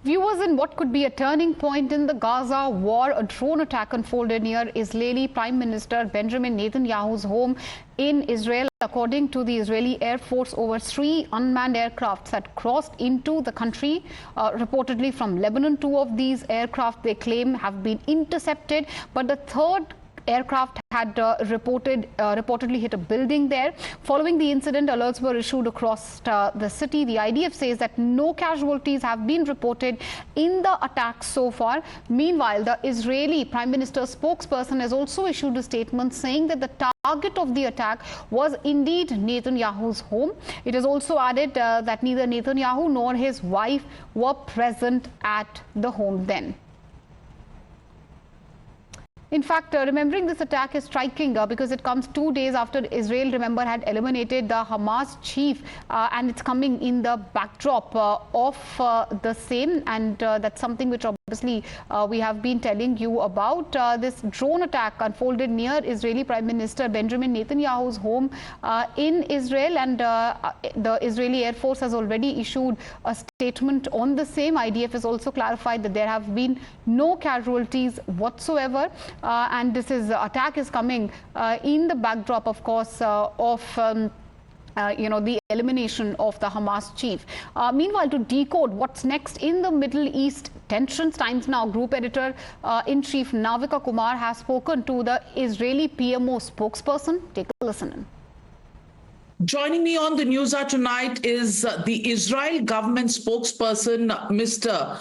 Viewers, in what could be a turning point in the Gaza war, a drone attack unfolded near Israeli Prime Minister Benjamin Netanyahu's home in Israel. According to the Israeli Air Force, over 3 unmanned aircrafts had crossed into the country, reportedly from Lebanon. 2 of these aircraft, they claim, have been intercepted, but the third aircraft had reportedly hit a building there. Following the incident, alerts were issued across the city. The IDF says that no casualties have been reported in the attack so far. Meanwhile, the Israeli Prime Minister's spokesperson has also issued a statement saying that the target of the attack was indeed Netanyahu's home. It is also added that neither Netanyahu nor his wife were present at the home then. In fact, remembering this attack is striking because it comes 2 days after Israel, remember, had eliminated the Hamas chief, and it's coming in the backdrop of the same, and that's something which obviously we have been telling you about. This drone attack unfolded near Israeli Prime Minister Benjamin Netanyahu's home in Israel, and the Israeli Air Force has already issued a statement on the same. IDF has also clarified that there have been no casualties whatsoever. And this attack is coming in the backdrop, of course, of the elimination of the Hamas chief. Meanwhile, to decode what's next in the Middle East tensions, Times Now Group Editor-in-Chief Navika Kumar has spoken to the Israeli PMO spokesperson. Take a listen in. Joining me on the news hour tonight is the Israel government spokesperson, Mr.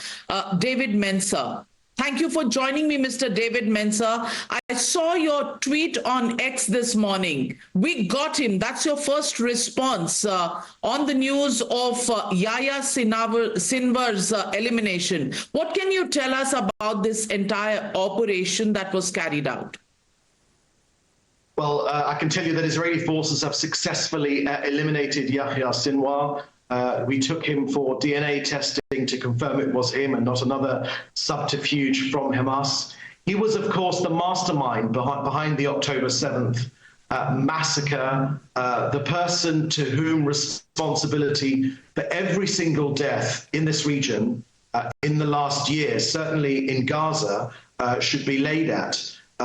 David Mencer. Thank you for joining me, Mr. David Mencer. I saw your tweet on X this morning. We got him. That's your first response on the news of Yahya Sinwar's elimination. What can you tell us about this entire operation that was carried out? Well, I can tell you that Israeli forces have successfully eliminated Yahya Sinwar. We took him for DNA testing to confirm it was him and not another subterfuge from Hamas. He was, of course, the mastermind behind the October 7th massacre, the person to whom responsibility for every single death in this region in the last year, certainly in Gaza, should be laid at.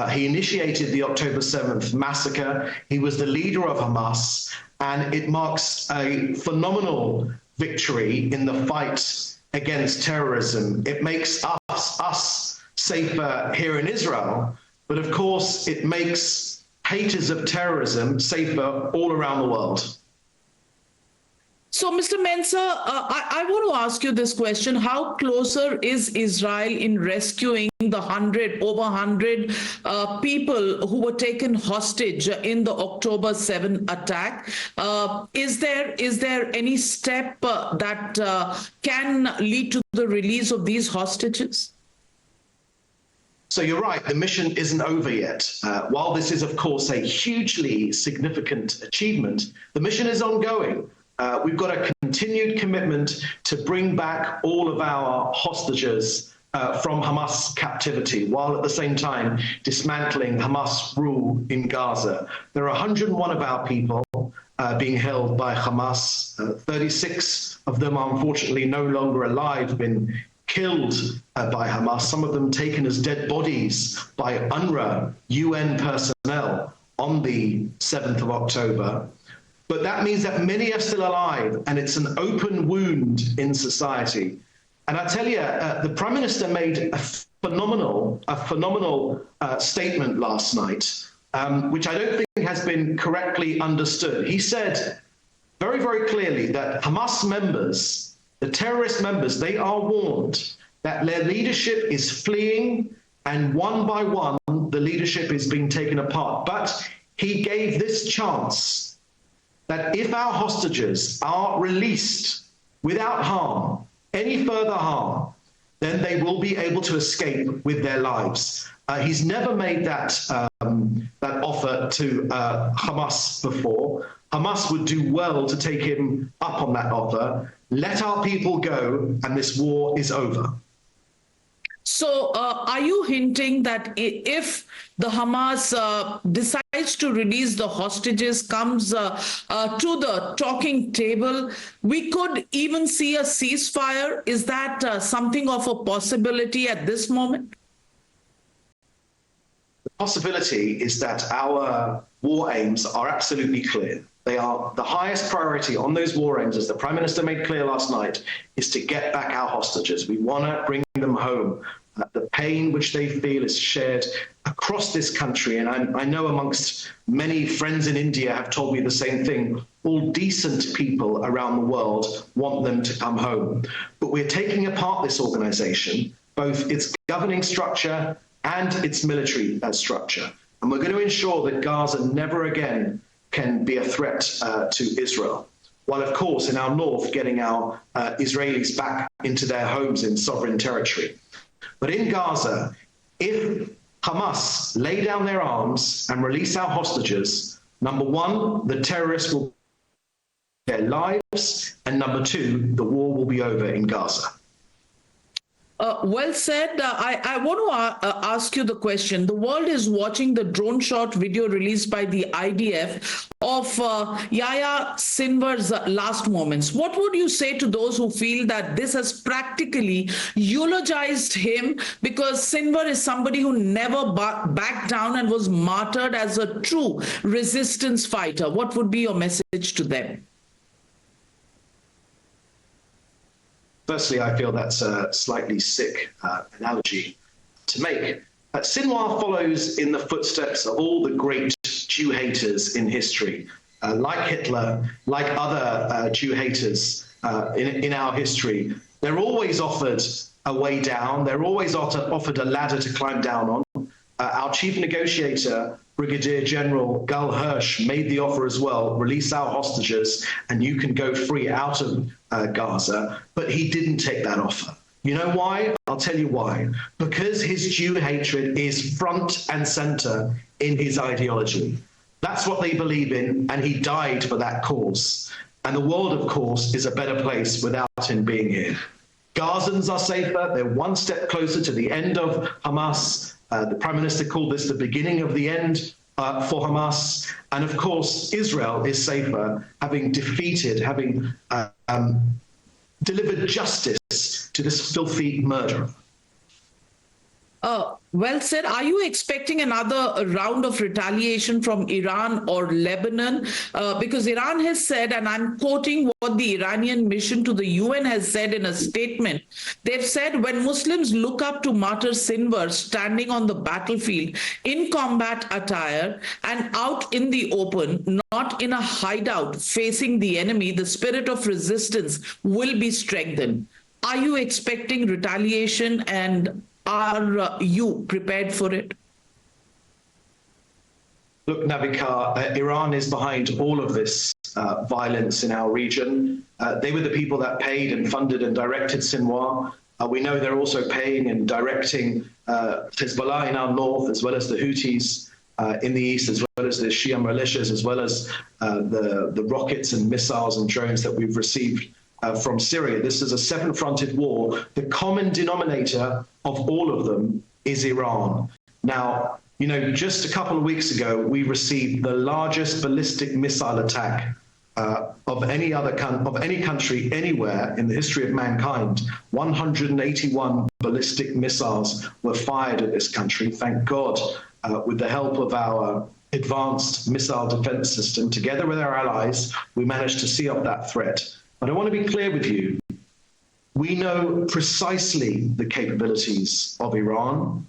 He initiated the October 7th massacre. He was the leader of Hamas, and it marks a phenomenal victory in the fight against terrorism. It makes us safer here in Israel, but of course it makes haters of terrorism safer all around the world. So, Mr. Mencer, I want to ask you this question. How closer is Israel in rescuing the over 100 people who were taken hostage in the October 7 attack? Is there any step that can lead to the release of these hostages? So you're right, the mission isn't over yet. While this is, of course, a hugely significant achievement, the mission is ongoing. We've got a continued commitment to bring back all of our hostages from Hamas captivity, while at the same time dismantling Hamas rule in Gaza. There are 101 of our people being held by Hamas. 36 of them are unfortunately no longer alive, been killed by Hamas, some of them taken as dead bodies by UNRWA, UN personnel on the 7th of October. But that means that many are still alive, and it's an open wound in society. And I tell you, the Prime Minister made a phenomenal statement last night, which I don't think has been correctly understood. He said very, very clearly that Hamas members, the terrorist members, they are warned that their leadership is fleeing, and one by one, the leadership is being taken apart. But he gave this chance that if our hostages are released without harm, any further harm, then they will be able to escape with their lives. He's never made that offer to Hamas before. Hamas would do well to take him up on that offer. Let our people go, and this war is over. So, are you hinting that if the Hamas decides to release the hostages, comes to the talking table, we could even see a ceasefire? Is that something of a possibility at this moment? The possibility is that our war aims are absolutely clear. They are the highest priority on those war aims, as the Prime Minister made clear last night, is to get back our hostages. We want to bring them home. The pain which they feel is shared across this country. And I know amongst many friends in India have told me the same thing. All decent people around the world want them to come home. But we're taking apart this organization, both its governing structure and its military structure. And we're going to ensure that Gaza never again can be a threat to Israel. While, of course, in our north, getting our Israelis back into their homes in sovereign territory. But in Gaza, if Hamas lay down their arms and release our hostages, number one, the terrorists will their lives, and number two, the war will be over in Gaza. Well said. I want to ask you the question. The world is watching the drone shot video released by the IDF of Yahya Sinwar's last moments. What would you say to those who feel that this has practically eulogized him, because Sinwar is somebody who never backed down and was martyred as a true resistance fighter? What would be your message to them? Firstly, I feel that's a slightly sick analogy to make. Sinwar follows in the footsteps of all the great Jew haters in history, like Hitler, like other Jew haters in our history. They're always offered a way down. They're always offered a ladder to climb down on. Our chief negotiator, Brigadier General Gal Hirsch, made the offer as well: release our hostages and you can go free out of Gaza. But he didn't take that offer. You know why? I'll tell you why. Because his Jew hatred is front and center in his ideology. That's what they believe in, and he died for that cause. And the world, of course, is a better place without him being here. Gazans are safer. They're one step closer to the end of Hamas. The Prime Minister called this the beginning of the end for Hamas. And of course, Israel is safer, having defeated, having delivered justice to this filthy murderer. Well said. Are you expecting another round of retaliation from Iran or Lebanon? Because Iran has said, and I'm quoting what the Iranian mission to the UN has said in a statement, they've said, when Muslims look up to martyr Sinwar standing on the battlefield in combat attire and out in the open, not in a hideout facing the enemy, the spirit of resistance will be strengthened. Are you expecting retaliation, and are you prepared for it? Look, Navika, Iran is behind all of this violence in our region. They were the people that paid and funded and directed Sinwar. We know they're also paying and directing Hezbollah in our north, as well as the Houthis in the east, as well as the Shia militias, as well as the rockets and missiles and drones that we've received from Syria. This is a seven-fronted war. The common denominator of all of them is Iran. Now, you know, just a couple of weeks ago, we received the largest ballistic missile attack of any country anywhere in the history of mankind. 181 ballistic missiles were fired at this country. Thank God, with the help of our advanced missile defense system, together with our allies, we managed to see off that threat. But I want to be clear with you. We know precisely the capabilities of Iran.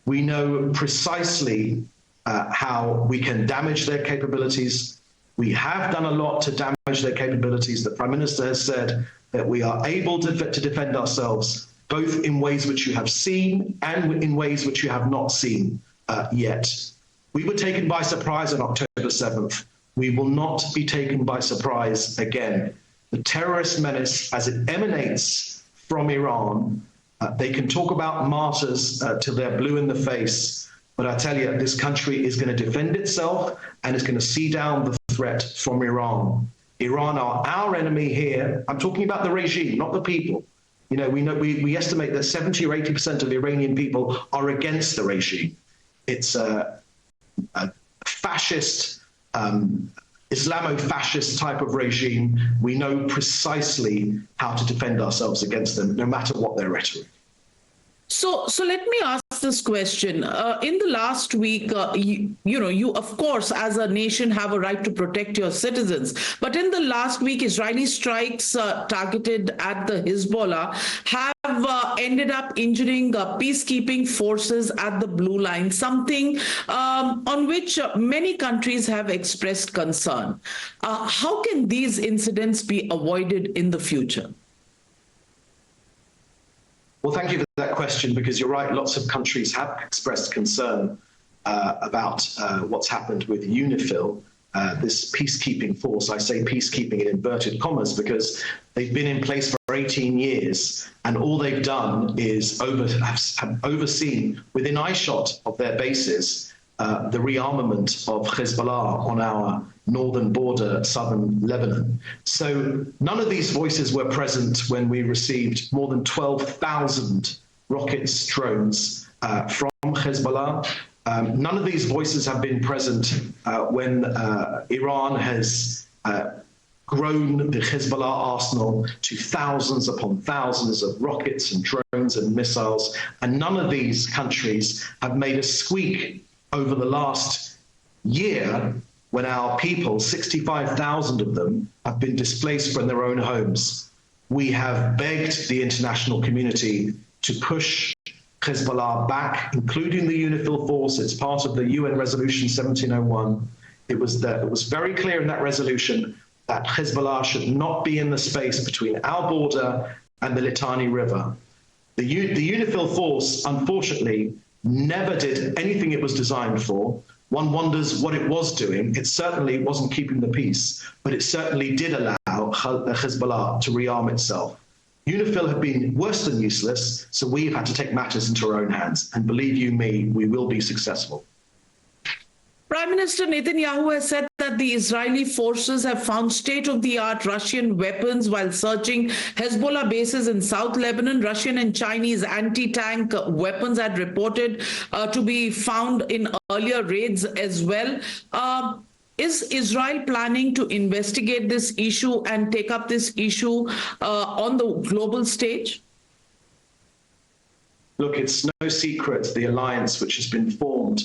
We know precisely how we can damage their capabilities. We have done a lot to damage their capabilities. The Prime Minister has said that we are able to defend ourselves, both in ways which you have seen and in ways which you have not seen yet. We were taken by surprise on October 7th. We will not be taken by surprise again. The terrorist menace, as it emanates from Iran, they can talk about martyrs till they're blue in the face, but I tell you, this country is going to defend itself and is going to see down the threat from Iran. Iran are our enemy here. I'm talking about the regime, not the people. we estimate that 70 or 80% of Iranian people are against the regime. It's a fascist, Islamo-fascist type of regime. We know precisely how to defend ourselves against them, no matter what their rhetoric. So let me ask this question. In the last week, you, of course, as a nation have a right to protect your citizens. But in the last week, Israeli strikes targeted at the Hezbollah have ended up injuring peacekeeping forces at the Blue Line, something on which many countries have expressed concern. How can these incidents be avoided in the future? Well, thank you for that question, because you're right, lots of countries have expressed concern about what's happened with UNIFIL, this peacekeeping force. I say peacekeeping in inverted commas because they've been in place for 18 years, and all they've done is have overseen within eyeshot of their bases the rearmament of Hezbollah on our northern border, southern Lebanon. So none of these voices were present when we received more than 12,000 rockets, drones from Hezbollah. None of these voices have been present when Iran has grown the Hezbollah arsenal to thousands upon thousands of rockets and drones and missiles. And none of these countries have made a squeak over the last year when our people, 65,000 of them, have been displaced from their own homes. We have begged the international community to push Hezbollah back, including the UNIFIL force. It's part of the UN Resolution 1701. It was very clear in that resolution that Hezbollah should not be in the space between our border and the Litani River. The UNIFIL force, unfortunately, never did anything it was designed for. One wonders what it was doing. It certainly wasn't keeping the peace, but it certainly did allow Hezbollah to rearm itself. UNIFIL have been worse than useless, so we've had to take matters into our own hands. And believe you me, we will be successful. Prime Minister Netanyahu has said that the Israeli forces have found state-of-the-art Russian weapons while searching Hezbollah bases in South Lebanon. Russian and Chinese anti-tank weapons had reported to be found in earlier raids as well. Is Israel planning to investigate this issue and take up this issue on the global stage? Look, it's no secret the alliance which has been formed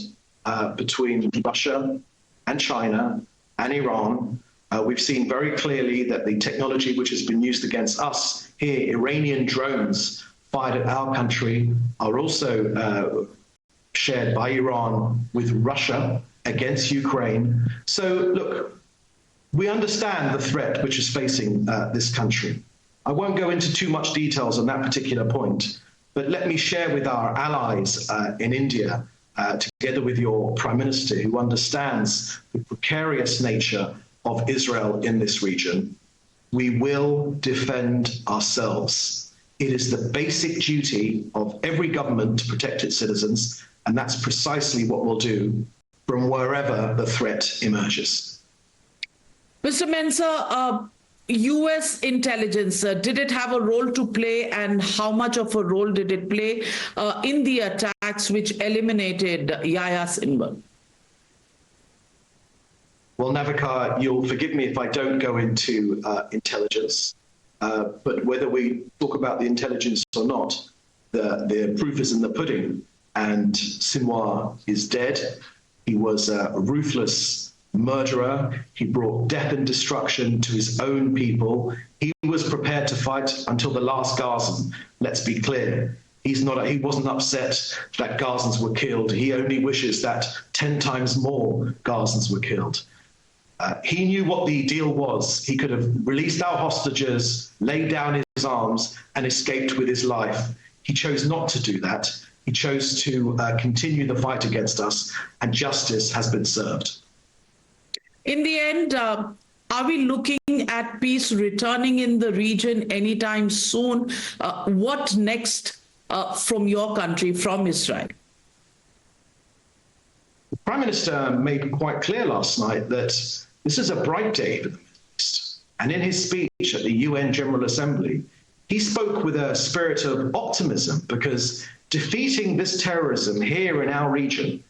between Russia and China and Iran. We've seen very clearly that the technology which has been used against us here, Iranian drones fired at our country, are also shared by Iran with Russia against Ukraine. So, look, we understand the threat which is facing this country. I won't go into too much details on that particular point, but let me share with our allies in India, together with your Prime Minister, who understands the precarious nature of Israel in this region, we will defend ourselves. It is the basic duty of every government to protect its citizens, and that's precisely what we'll do from wherever the threat emerges. Mr. Mencer, U.S. intelligence, did it have a role to play, and how much of a role did it play in the attacks which eliminated Yahya Sinwar? Well, Navika, you'll forgive me if I don't go into intelligence, but whether we talk about the intelligence or not, the proof is in the pudding, and Sinwar is dead. He was a ruthless murderer. He brought death and destruction to his own people. He was prepared to fight until the last Gazan. Let's be clear. He wasn't upset that Gazans were killed. He only wishes that 10 times more Gazans were killed. He knew what the deal was. He could have released our hostages, laid down his arms, and escaped with his life. He chose not to do that. He chose to continue the fight against us, and justice has been served. In the end, are we looking at peace returning in the region anytime soon? What next from your country, from Israel? The Prime Minister made quite clear last night that this is a bright day for the Middle East. And in his speech at the UN General Assembly, he spoke with a spirit of optimism because defeating this terrorism here in our region,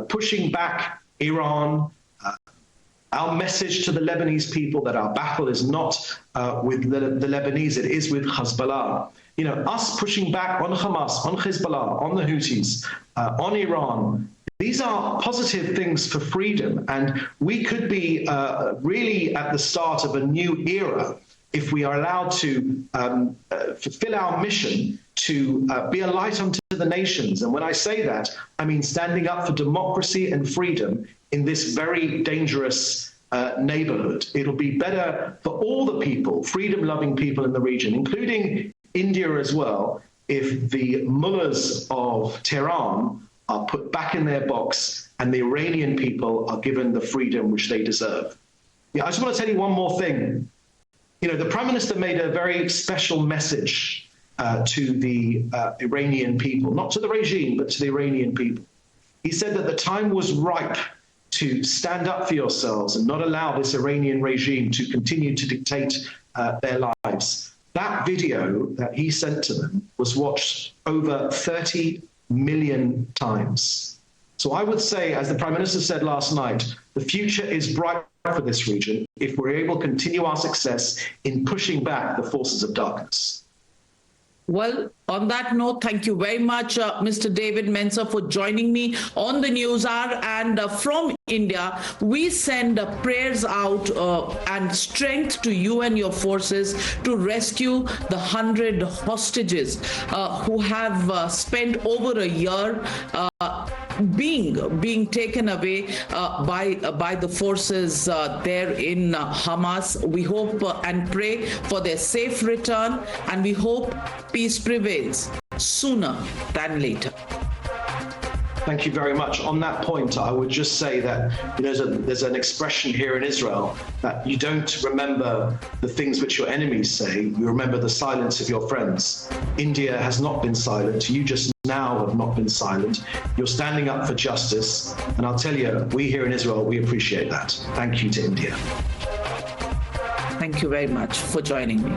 pushing back Iran, our message to the Lebanese people that our battle is not with the Lebanese, it is with Hezbollah. You know, us pushing back on Hamas, on Hezbollah, on the Houthis, on Iran, these are positive things for freedom. And we could be really at the start of a new era if we are allowed to fulfill our mission to be a light unto the nations. And when I say that, I mean standing up for democracy and freedom in this very dangerous neighborhood. It'll be better for all the people, freedom-loving people in the region, including India as well, if the mullahs of Tehran are put back in their box and the Iranian people are given the freedom which they deserve. Yeah, I just want to tell you one more thing. You know, the Prime Minister made a very special message to the Iranian people, not to the regime, but to the Iranian people. He said that the time was ripe to stand up for yourselves and not allow this Iranian regime to continue to dictate their lives. That video that he sent to them was watched over 30 million times. So I would say, as the Prime Minister said last night, the future is bright for this region if we're able to continue our success in pushing back the forces of darkness. Well, on that note, thank you very much, Mr. David Mencer, for joining me on the News Hour. And from India, we send prayers out and strength to you and your forces to rescue the 100 hostages who have spent over a year being taken away by the forces there in Hamas. We hope and pray for their safe return, and we hope peace prevails sooner than later. Thank you very much. On that point, I would just say that there's an expression here in Israel that you don't remember the things which your enemies say, you remember the silence of your friends. India has not been silent. You just now have not been silent. You're standing up for justice. And I'll tell you, we here in Israel, we appreciate that. Thank you to India. Thank you very much for joining me.